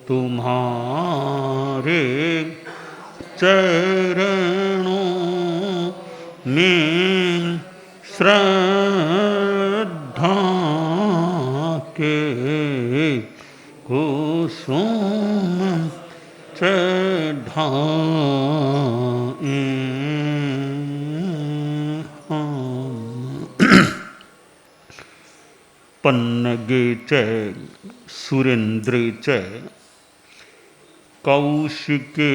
तुम्हारे चरणों में श्रद्धा के कुसुम चढ़ाएं हम। पन्नगे च सुरेंद्रे च कौशिके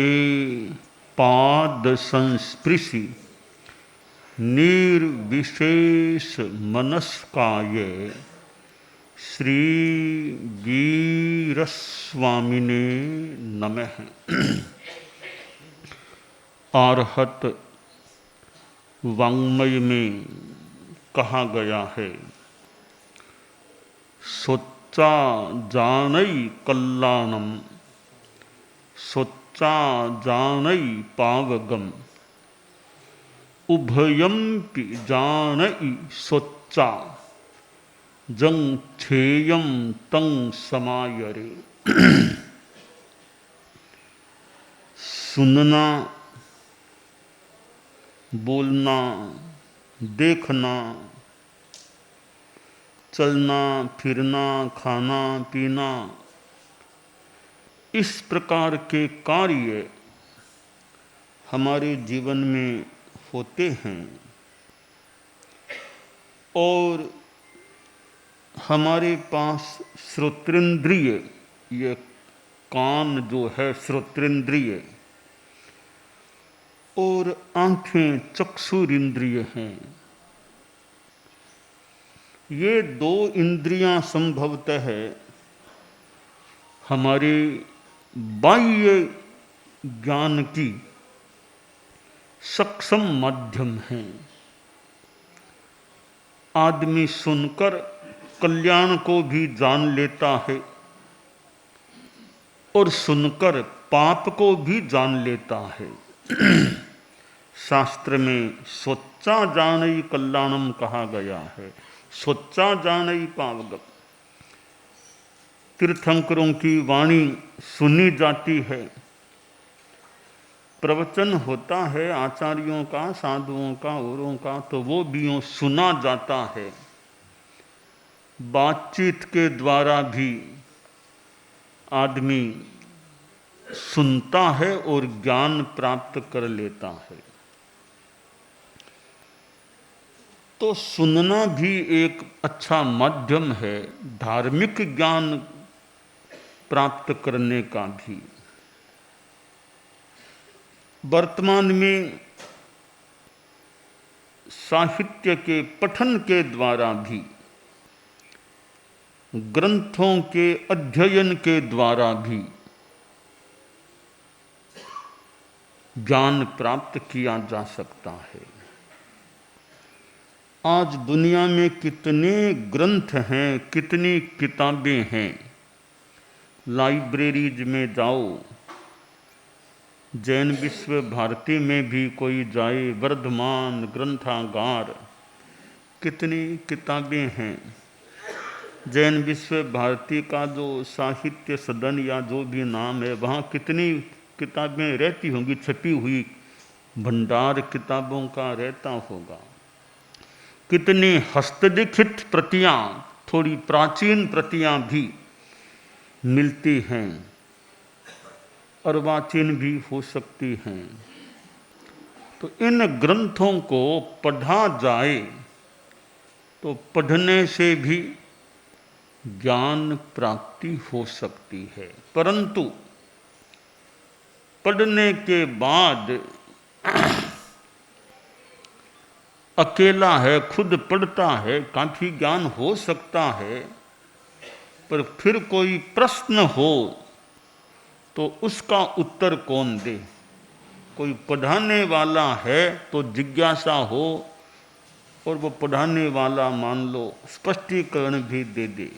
पाद संस्पृशि निर्विशेष मनस्काय श्री वीरस्वामिने नमः। आर्हत वाङ्मय में कहा गया है, सोच्चा जानई कल्याणम सोच्चा जानई पावगम उभयम्पि जानई सोच्चा जंग छेयम तंग समायरे। सुनना, बोलना, देखना, चलना फिरना, खाना पीना, इस प्रकार के कार्य हमारे जीवन में होते हैं और हमारे पास श्रोत्रेंद्रिय, ये कान जो है श्रोत्रेंद्रिय और आंखें चक्षुरिंद्रिय हैं। ये दो इंद्रियां संभवतः हमारे बाह्य ज्ञान की सक्षम माध्यम हैं। आदमी सुनकर कल्याण को भी जान लेता है और सुनकर पाप को भी जान लेता है। शास्त्र में सोच्चा जानई कल्याणम कहा गया है, सोच्चा जानई पावगम। तीर्थंकरों की वाणी सुनी जाती है, प्रवचन होता है आचार्यों का, साधुओं का, औरों का, तो वो भी यूँ सुना जाता है। बातचीत के द्वारा भी आदमी सुनता है और ज्ञान प्राप्त कर लेता है। तो सुनना भी एक अच्छा माध्यम है धार्मिक ज्ञान प्राप्त करने का भी। वर्तमान में साहित्य के पठन के द्वारा भी, ग्रंथों के अध्ययन के द्वारा भी ज्ञान प्राप्त किया जा सकता है। आज दुनिया में कितने ग्रंथ हैं, कितनी किताबें हैं। लाइब्रेरीज में जाओ, जैन विश्व भारती में भी कोई जाए, वर्धमान ग्रंथागार, कितनी किताबें हैं। जैन विश्व भारती का जो साहित्य सदन या जो भी नाम है, वहाँ कितनी किताबें रहती होंगी, छपी हुई भंडार किताबों का रहता होगा। कितनी हस्तलिखित प्रतियां, थोड़ी प्राचीन प्रतियां भी मिलती हैं, अर्वाचीन भी हो सकती हैं। तो इन ग्रंथों को पढ़ा जाए तो पढ़ने से भी ज्ञान प्राप्ति हो सकती है। परंतु पढ़ने के बाद अकेला है, खुद पढ़ता है, काफी ज्ञान हो सकता है, पर फिर कोई प्रश्न हो तो उसका उत्तर कौन दे। कोई पढ़ाने वाला है तो जिज्ञासा हो और वो पढ़ाने वाला मान लो स्पष्टीकरण भी दे दे।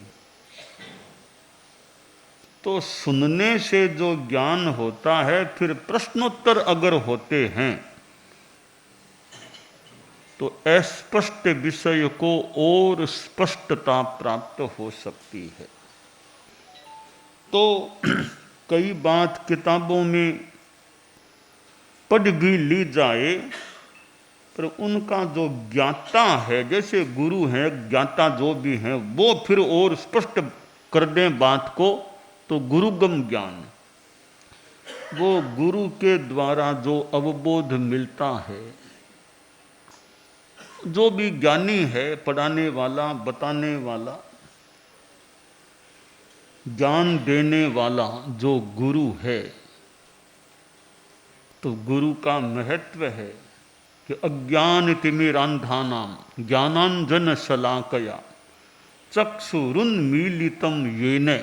तो सुनने से जो ज्ञान होता है, फिर प्रश्नोत्तर अगर होते हैं तो अस्पष्ट विषय को और स्पष्टता प्राप्त हो सकती है। तो तो कई बात किताबों में पढ़ भी ली जाए, पर उनका जो ज्ञाता है, जैसे गुरु हैं, ज्ञाता जो भी हैं, वो फिर और स्पष्ट कर दें बात को, तो गुरुगम ज्ञान, वो गुरु के द्वारा जो अवबोध मिलता है, जो भी ज्ञानी है, पढ़ाने वाला, बताने वाला, ज्ञान देने वाला जो गुरु है, तो गुरु का महत्व है कि अज्ञान तिमिरांधानाम ज्ञानांजन शलाकया चक्षुरुन्मीलितं येन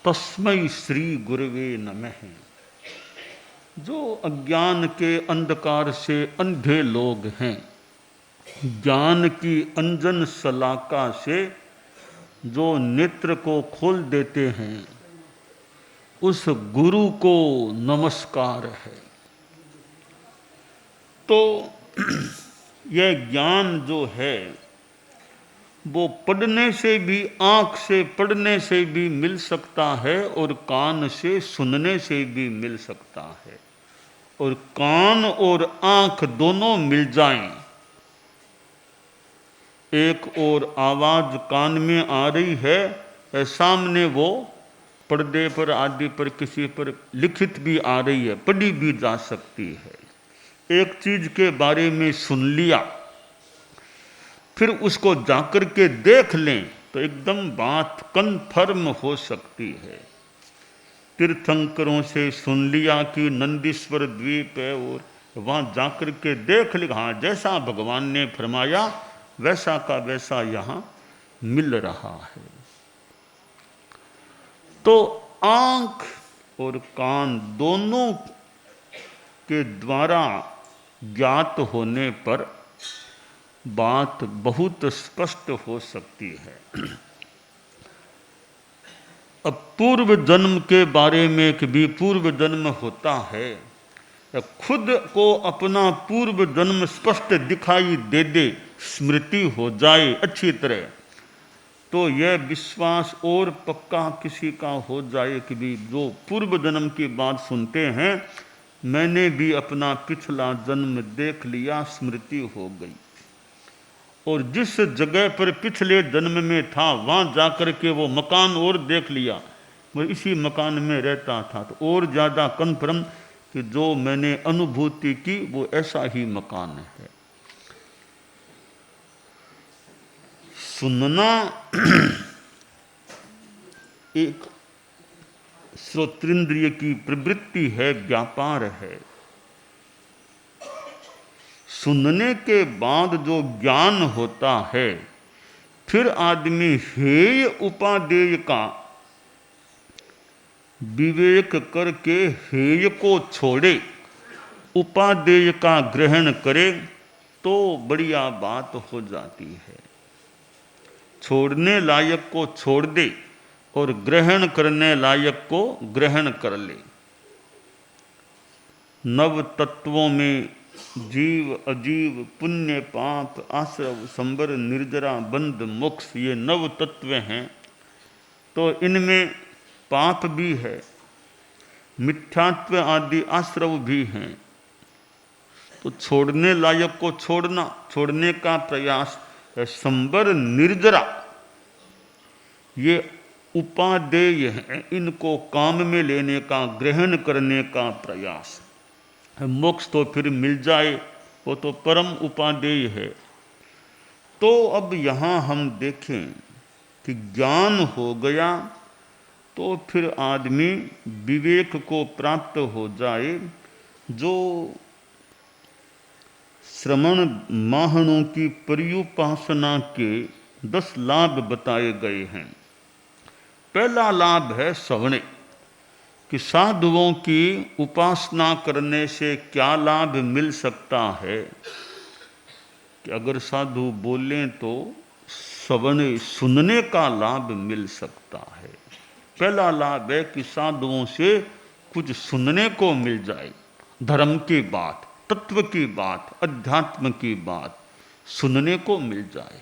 तस्मै श्री गुरवे नमः। जो अज्ञान के अंधकार से अंधे लोग हैं, ज्ञान की अंजन शलाका से जो नेत्र को खोल देते हैं, उस गुरु को नमस्कार है। तो यह ज्ञान जो है वो पढ़ने से भी, आँख से पढ़ने से भी मिल सकता है और कान से सुनने से भी मिल सकता है। और कान और आँख दोनों मिल जाएं, एक और आवाज़ कान में आ रही है, सामने वो पर्दे पर आदि पर किसी पर लिखित भी आ रही है, पढ़ी भी जा सकती है। एक चीज़ के बारे में सुन लिया, फिर उसको जाकर के देख लें तो एकदम बात कन्फर्म हो सकती है। तीर्थंकरों से सुन लिया कि नंदीश्वर द्वीप है, और वहाँ जाकर के देख लिया, हाँ जैसा भगवान ने फरमाया वैसा का वैसा यहाँ मिल रहा है। तो आँख और कान दोनों के द्वारा ज्ञात होने पर बात बहुत स्पष्ट हो सकती है। अब पूर्व जन्म के बारे में कि भी पूर्व जन्म होता है, खुद को अपना पूर्व जन्म स्पष्ट दिखाई दे दे, स्मृति हो जाए अच्छी तरह, तो यह विश्वास और पक्का किसी का हो जाए कि भी जो पूर्व जन्म की बात सुनते हैं, मैंने भी अपना पिछला जन्म देख लिया, स्मृति हो गई, और जिस जगह पर पिछले जन्म में था वहाँ जाकर के वो मकान और देख लिया, मैं इसी मकान में रहता था, तो और ज़्यादा कन्फर्म कि जो मैंने अनुभूति की वो ऐसा ही मकान है। सुनना एक श्रोत्रेंद्रिय की प्रवृत्ति है, व्यापार है। सुनने के बाद जो ज्ञान होता है, फिर आदमी हेय उपादेय का विवेक करके हेय को छोड़े, उपादेय का ग्रहण करे, तो बढ़िया बात हो जाती है। छोड़ने लायक को छोड़ दे और ग्रहण करने लायक को ग्रहण कर ले। नव तत्वों में जीव अजीव, पुण्य पाप, आश्रव, संबर, निर्जरा, बंध, मोक्ष, ये नव तत्व हैं। तो इनमें पाप भी है, मिथ्यात्व आदि आश्रव भी हैं। तो छोड़ने लायक को छोड़ना, छोड़ने का प्रयास। संबर, निर्जरा ये उपादेय है, इनको काम में लेने का, ग्रहण करने का प्रयास। मोक्ष तो फिर मिल जाए, वो तो परम उपादेय है। तो अब यहाँ हम देखें कि ज्ञान हो गया तो फिर आदमी विवेक को प्राप्त हो जाए। जो श्रवण माहणों की पर्युपासना के 10 लाभ बताए गए हैं। पहला लाभ है श्रवणे, कि साधुओं की उपासना करने से क्या लाभ मिल सकता है। कि अगर साधु बोलें तो श्रवण, सुनने का लाभ मिल सकता है। पहला लाभ है कि साधुओं से कुछ सुनने को मिल जाए, धर्म की बात, तत्व की बात, अध्यात्म की बात सुनने को मिल जाए।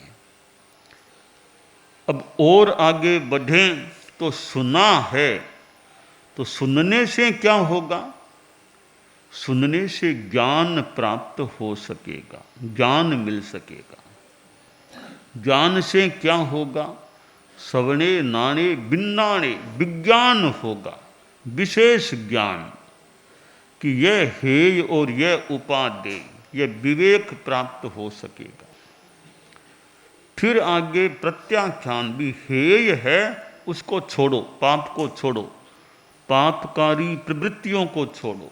अब और आगे बढ़ें तो सुना है, तो सुनने से क्या होगा? सुनने से ज्ञान प्राप्त हो सकेगा, ज्ञान मिल सकेगा। ज्ञान से क्या होगा? सवणे नाणे बिन्नाणे विज्ञान होगा, विशेष ज्ञान कि यह हेय और यह उपादेय, यह विवेक प्राप्त हो सकेगा। फिर आगे प्रत्याख्यान भी, हेय है उसको छोड़ो, पाप को छोड़ो, पापकारी प्रवृत्तियों को छोड़ो।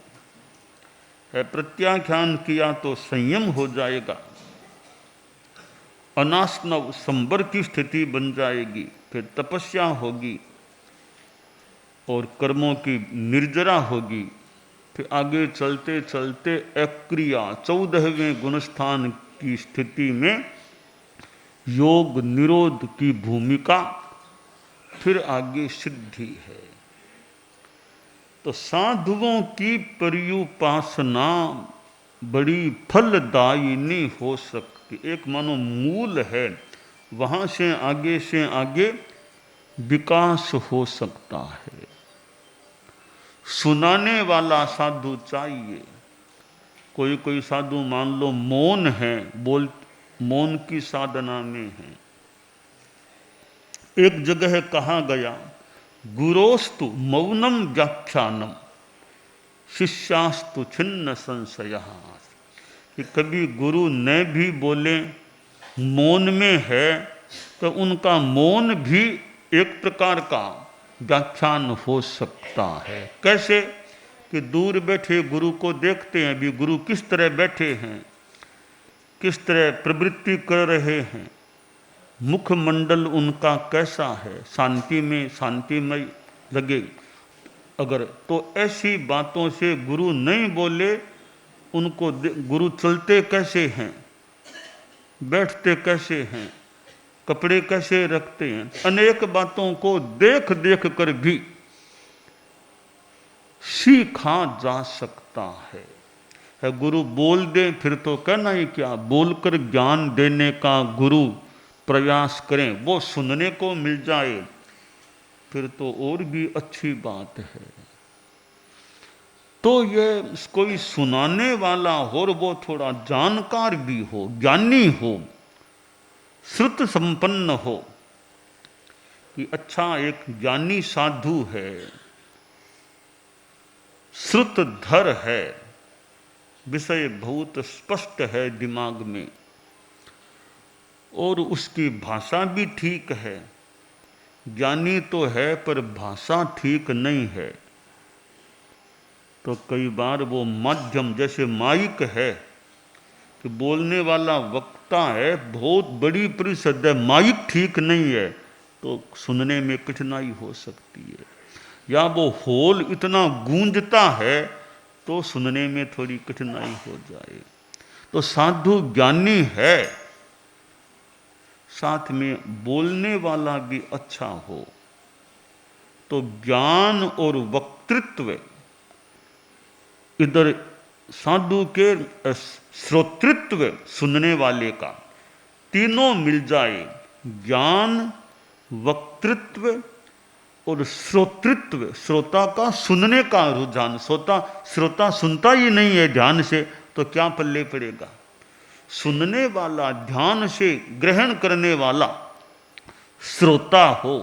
है प्रत्याख्यान किया तो संयम हो जाएगा, अनास्नव संबर की स्थिति बन जाएगी, फिर तपस्या होगी और कर्मों की निर्जरा होगी। फिर आगे चलते चलते अक्रिया 14वें गुणस्थान की स्थिति में योग निरोध की भूमिका, फिर आगे सिद्धि है। तो साधुओं की पर्युपासना बड़ी फलदायिनी हो सकती, एक मानो मूल है, वहाँ से आगे विकास हो सकता है। सुनाने वाला साधु चाहिए। कोई साधु मान लो मौन है, मौन की साधना में है। एक जगह कहा गया, गुरोस्तु मौनम व्याख्यानम शिष्यास्तु छिन्न संशयः, कि कभी गुरु न भी बोले, मौन में है, तो उनका मौन भी एक प्रकार का व्याख्यान हो सकता है। कैसे? कि दूर बैठे गुरु को देखते हैं, भी गुरु किस तरह बैठे हैं, किस तरह प्रवृत्ति कर रहे हैं, मुखमंडल उनका कैसा है, शांति में शांतिमय लगे अगर, तो ऐसी बातों से गुरु नहीं बोले, उनको गुरु चलते कैसे हैं, बैठते कैसे हैं, कपड़े कैसे रखते हैं, अनेक बातों को देख देख कर भी सीखा जा सकता है। गुरु बोल दे फिर तो कहना ही क्या, बोलकर ज्ञान देने का गुरु प्रयास करें, वो सुनने को मिल जाए फिर तो और भी अच्छी बात है। तो ये कोई सुनाने वाला हो और वो थोड़ा जानकार भी हो, ज्ञानी हो, श्रुत संपन्न हो, कि अच्छा एक ज्ञानी साधु है, श्रुतधर है, विषय बहुत स्पष्ट है दिमाग में, और उसकी भाषा भी ठीक है। ज्ञानी तो है पर भाषा ठीक नहीं है, तो कई बार वो माध्यम जैसे माइक है कि बोलने वाला वक्ता है, बहुत बड़ी परिषद है, माइक ठीक नहीं है तो सुनने में कठिनाई हो सकती है, या वो होल इतना गूंजता है तो सुनने में थोड़ी कठिनाई हो जाए। तो साधु ज्ञानी है, साथ में बोलने वाला भी अच्छा हो, तो ज्ञान और वक्तृत्व इधर साधु के श्रोतृत्व सुनने वाले का तीनों मिल जाए, ज्ञान, वक्तृत्व और श्रोतृत्व, श्रोता का सुनने का रुझान। श्रोता सुनता ही नहीं है ध्यान से तो क्या पल्ले पड़ेगा। सुनने वाला, ध्यान से ग्रहण करने वाला श्रोता हो,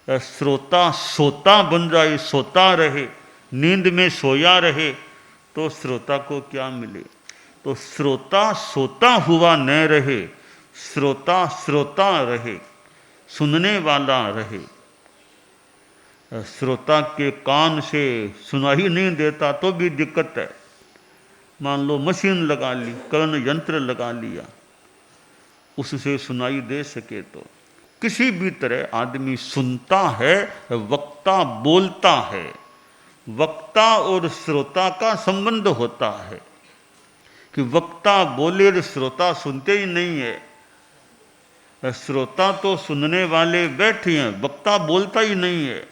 श्रोता सोता बन जाए, सोता रहे, नींद में सोया रहे तो श्रोता को क्या मिले। तो श्रोता सोता हुआ न रहे, श्रोता श्रोता रहे, सुनने वाला रहे। श्रोता के कान से सुनाई नहीं देता तो भी दिक्कत है। मान लो मशीन लगा ली, कर्ण यंत्र लगा लिया, उससे सुनाई दे सके तो किसी भी तरह आदमी सुनता है, वक्ता बोलता है, वक्ता और श्रोता का संबंध होता है कि वक्ता बोले और श्रोता सुनते ही नहीं है। श्रोता तो सुनने वाले बैठे हैं, वक्ता बोलता ही नहीं है,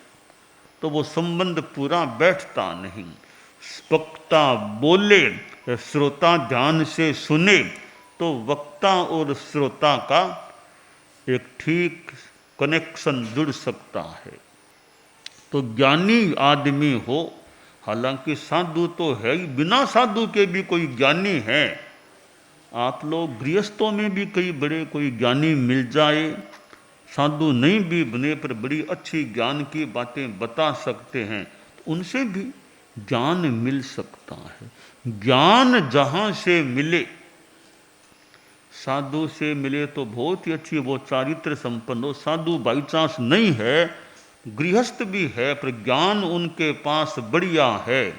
तो वो संबंध पूरा बैठता नहीं। वक्ता बोले, श्रोता ध्यान से सुने, तो वक्ता और श्रोता का एक ठीक कनेक्शन जुड़ सकता है। तो ज्ञानी आदमी हो। हालांकि साधु तो है ही, बिना साधु के भी कोई ज्ञानी है। आप लोग गृहस्थों में भी कई बड़े कोई ज्ञानी मिल जाए, साधु नहीं भी बने पर बड़ी अच्छी ज्ञान की बातें बता सकते हैं, तो उनसे भी ज्ञान मिल सकता है। ज्ञान जहाँ से मिले, साधु से मिले तो बहुत ही अच्छी, वो चारित्र संपन्न हो। साधु बाई चांस नहीं है, गृहस्थ भी है, पर ज्ञान उनके पास बढ़िया है,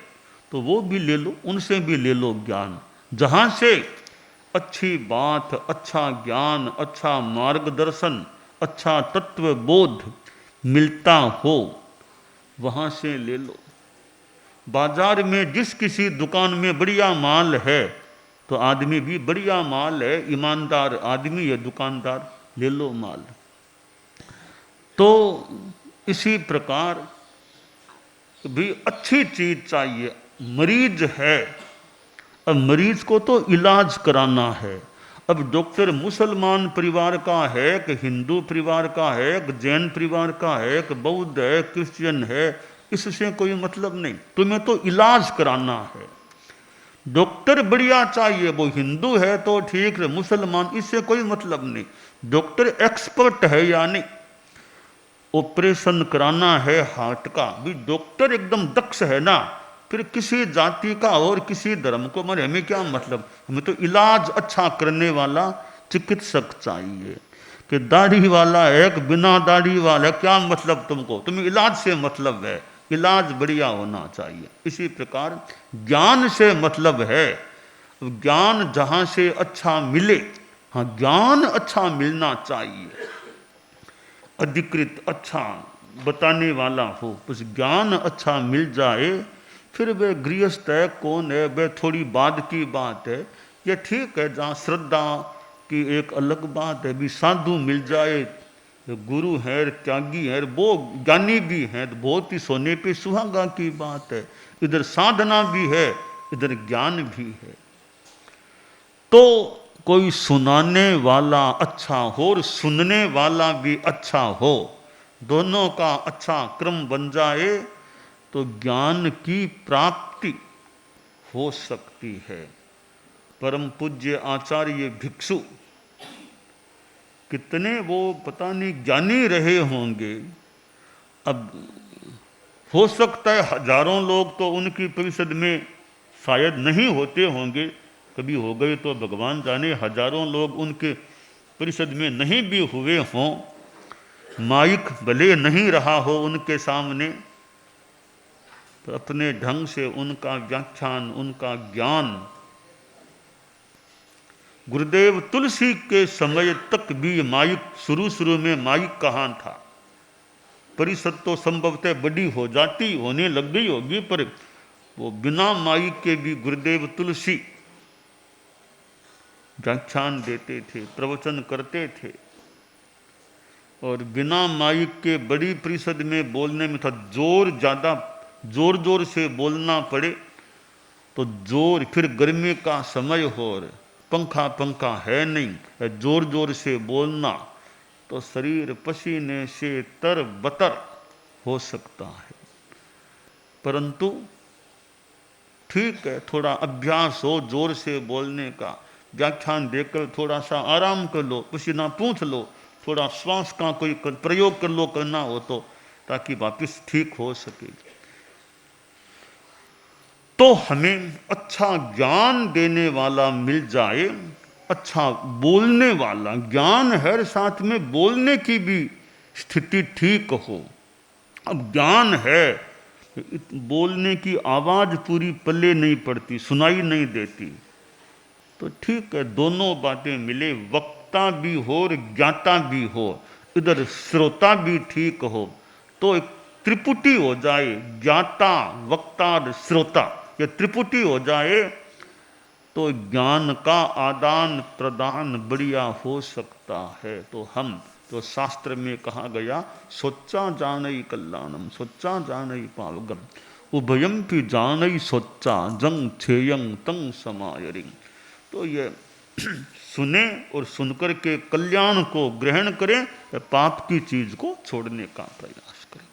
तो वो भी ले लो, उनसे भी ले लो ज्ञान। जहाँ से अच्छी बात, अच्छा ज्ञान, अच्छा मार्गदर्शन, अच्छा तत्व बोध मिलता हो, वहाँ से ले लो। बाजार में जिस किसी दुकान में बढ़िया माल है, तो आदमी भी बढ़िया माल है, ईमानदार आदमी है दुकानदार, ले लो माल। तो इसी प्रकार भी अच्छी चीज चाहिए। मरीज है, अब मरीज को तो इलाज कराना है। अब डॉक्टर मुसलमान परिवार का है कि हिंदू परिवार का है कि जैन परिवार का है कि बौद्ध है, क्रिश्चियन है, इससे कोई मतलब नहीं, तुम्हें तो इलाज कराना है। डॉक्टर बढ़िया चाहिए, वो हिंदू है तो ठीक है, मुसलमान, इससे कोई मतलब नहीं। डॉक्टर एक्सपर्ट है या नहीं, ऑपरेशन कराना है हार्ट का भी डॉक्टर एकदम दक्ष है ना, फिर किसी जाति का और किसी धर्म को मरे हमें क्या मतलब। हमें तो इलाज अच्छा करने वाला चिकित्सक चाहिए। कि दाढ़ी वाला है कि बिना दाढ़ी वाला है, क्या मतलब तुमको, तुम्हें इलाज से मतलब है, इलाज बढ़िया होना चाहिए। इसी प्रकार ज्ञान से मतलब है, ज्ञान जहाँ से अच्छा मिले, हाँ ज्ञान अच्छा मिलना चाहिए, अधिकृत अच्छा बताने वाला हो, बस ज्ञान अच्छा मिल जाए। फिर वह गृहस्थ है कौन है वह थोड़ी बाद की बात है, ये ठीक है। जहाँ श्रद्धा की एक अलग बात है, भी साधु मिल जाए, गुरु है, त्यागी है, वो ज्ञानी भी हैं, तो बहुत ही सोने पे सुहागा की बात है। इधर साधना भी है, इधर ज्ञान भी है। तो कोई सुनाने वाला अच्छा हो और सुनने वाला भी अच्छा हो, दोनों का अच्छा क्रम बन जाए, तो ज्ञान की प्राप्ति हो सकती है। परम पूज्य आचार्य भिक्षु कितने वो पता नहीं ज्ञानी रहे होंगे। अब हो सकता है हजारों लोग तो उनकी परिषद में शायद नहीं होते होंगे, कभी हो गए तो भगवान जाने। हजारों लोग उनके परिषद में नहीं भी हुए हों, माइक भले नहीं रहा हो उनके सामने, तो अपने ढंग से उनका व्याख्यान, उनका ज्ञान। गुरुदेव तुलसी के समय तक भी माइक, शुरू में माइक कहाँ था। परिषद तो संभवतः बड़ी हो जाती, होने लग गई होगी, पर वो बिना माइक के भी गुरुदेव तुलसी व्याख्यान देते थे, प्रवचन करते थे। और बिना माइक के बड़ी परिषद में बोलने में था जोर, ज्यादा जोर जोर से बोलना पड़े तो जोर, फिर गर्मी का समय हो, पंखा है नहीं, जोर जोर से बोलना तो शरीर पसीने से तर बतर हो सकता है। परंतु ठीक है, थोड़ा अभ्यास हो जोर से बोलने का, व्याख्यान देकर थोड़ा सा आराम कर लो, पसीना पूंछ लो, थोड़ा श्वास का कोई प्रयोग कर लो करना हो तो, ताकि वापस ठीक हो सके। तो हमें अच्छा ज्ञान देने वाला मिल जाए, अच्छा बोलने वाला, ज्ञान है साथ में बोलने की भी स्थिति ठीक हो। अब ज्ञान है, बोलने की आवाज पूरी पल्ले नहीं पड़ती, सुनाई नहीं देती, तो ठीक है, दोनों बातें मिले, वक्ता भी हो और ज्ञाता भी हो, इधर श्रोता भी ठीक हो, तो एक त्रिपुटी हो जाए, ज्ञाता वक्ता और श्रोता, ये त्रिपुटी हो जाए, तो ज्ञान का आदान प्रदान बढ़िया हो सकता है। तो हम तो शास्त्र में कहा गया, सोचा जानई कल्याणम, सोचा जानई पावगम, उभयम की जानई सोचा जंग छेयंग तंग समायरिंग। तो ये सुने और सुनकर के कल्याण को ग्रहण करें, पाप की चीज को छोड़ने का प्रयास करें।